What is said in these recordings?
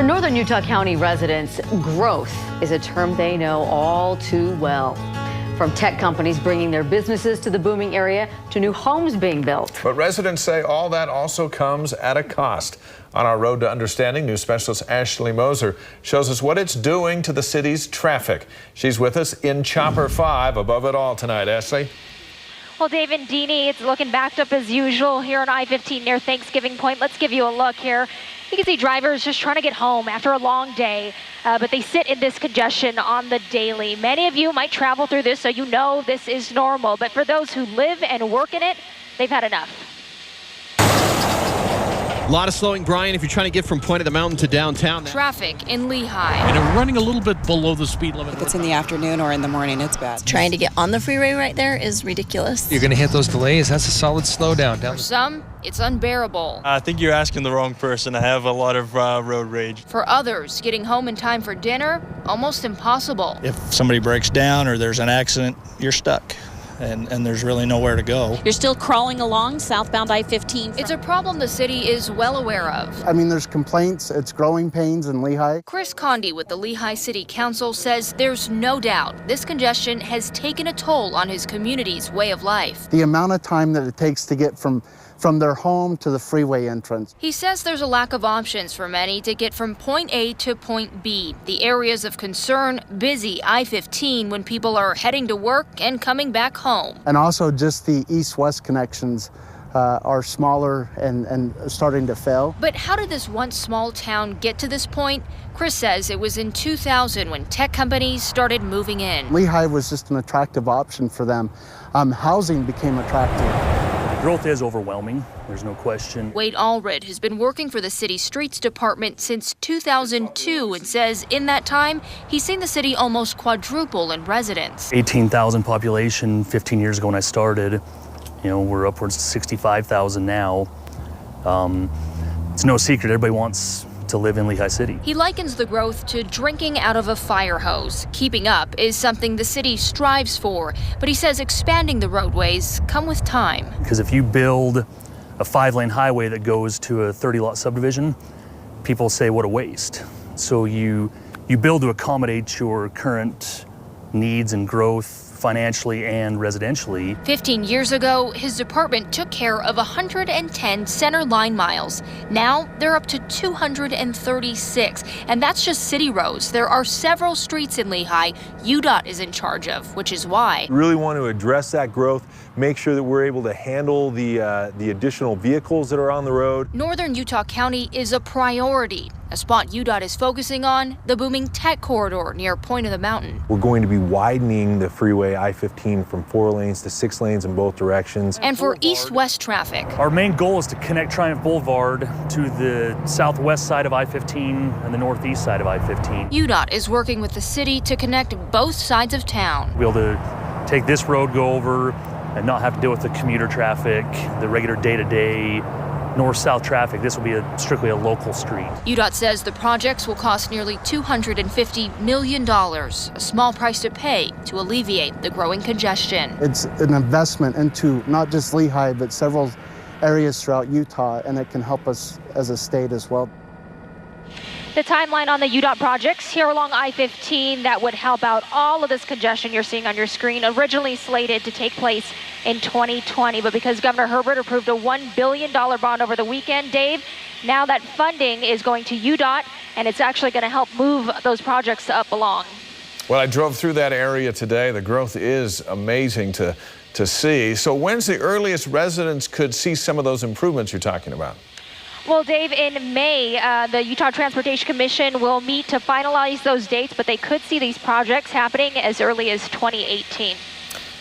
Northern Utah County residents, growth is a term they know all too well. From tech companies bringing their businesses to the booming area to new homes being built. But residents say all that also comes at a cost. On our road to understanding, news specialist Ashley Moser shows us what it's doing to the city's traffic. She's with us in Chopper 5 above it all tonight. Ashley? Well, Dave and Deanie, it's looking backed up as usual here on I-15 near Thanksgiving Point. Let's give you a look here. You can see drivers just trying to get home after a long day, but they sit in this congestion on the daily. Many of you might travel through this, so you know this is normal. But for those who live and work in it, they've had enough. A lot of slowing, Brian, if you're trying to get from Point of the Mountain to downtown. Traffic in Lehi. And we're running a little bit below the speed limit. If it's in the afternoon or in the morning, it's bad. Trying to get on the freeway right there is ridiculous. You're going to hit those delays. That's a solid slowdown. For some, it's unbearable. I think you're asking the wrong person. I have a lot of road rage. For others, getting home in time for dinner, almost impossible. If somebody breaks down or there's an accident, you're stuck. And there's really nowhere to go. You're still crawling along southbound I-15. It's a problem the city is well aware of. I mean, there's complaints. It's growing pains in Lehi. Chris Condi with the Lehi City Council says there's no doubt this congestion has taken a toll on his community's way of life. The amount of time that it takes to get from their home to the freeway entrance. He says there's a lack of options for many to get from point A to point B. The areas of concern, busy I-15 when people are heading to work and coming back home. And also just the east-west connections are smaller and starting to fail. But how did this once small town get to this point? Chris says it was in 2000 when tech companies started moving in. Lehi was just an attractive option for them. Housing became attractive. Growth is overwhelming, there's no question. Wade Allred has been working for the city streets department since 2002 and says in that time, he's seen the city almost quadruple in residents. 18,000 population 15 years ago when I started. You know, we're upwards to 65,000 now. It's no secret, everybody wants to live in Lehi City. He likens the growth to drinking out of a fire hose. Keeping up is something the city strives for, but he says expanding the roadways come with time. Because if you build a 5-lane highway that goes to a 30-lot subdivision, people say what a waste. So you build to accommodate your current needs and growth financially and residentially. 15 years ago, his department took care of 110 center line miles. Now they're up to 236, and that's just city roads. There are several streets in Lehi UDOT is in charge of, which is why. We really want to address that growth, make sure that we're able to handle the additional vehicles that are on the road. Northern Utah County is a priority. A spot UDOT is focusing on, the booming tech corridor near Point of the Mountain. We're going to be widening the freeway I-15 from 4 lanes to 6 lanes in both directions. And for east-west traffic. Our main goal is to connect Triumph Boulevard to the southwest side of I-15 and the northeast side of I-15. UDOT is working with the city to connect both sides of town. We'll be able to take this road, go over, and not have to deal with the commuter traffic, the regular day-to-day north-south traffic. This will be strictly a local street. UDOT says the projects will cost nearly $250 million, a small price to pay to alleviate the growing congestion. It's an investment into not just Lehi, but several areas throughout Utah, and it can help us as a state as well. The timeline on the UDOT projects here along I-15 that would help out all of this congestion you're seeing on your screen, originally slated to take place in 2020, but because Governor Herbert approved a $1 billion bond over the weekend, Dave, now that funding is going to UDOT, and it's actually going to help move those projects up along. Well, I drove through that area today. The growth is amazing to see. So when's the earliest residents could see some of those improvements you're talking about? Well, Dave, in May, the Utah Transportation Commission will meet to finalize those dates, but they could see these projects happening as early as 2018.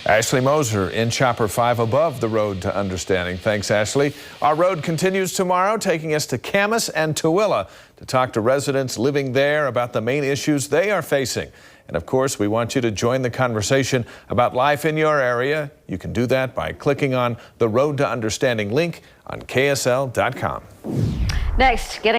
Ashley Moser in Chopper 5 above the road to understanding. Thanks, Ashley. Our road continues tomorrow, taking us to Camas and Tooele to talk to residents living there about the main issues they are facing. And of course, we want you to join the conversation about life in your area. You can do that by clicking on the Road to Understanding link on KSL.com. Next, getting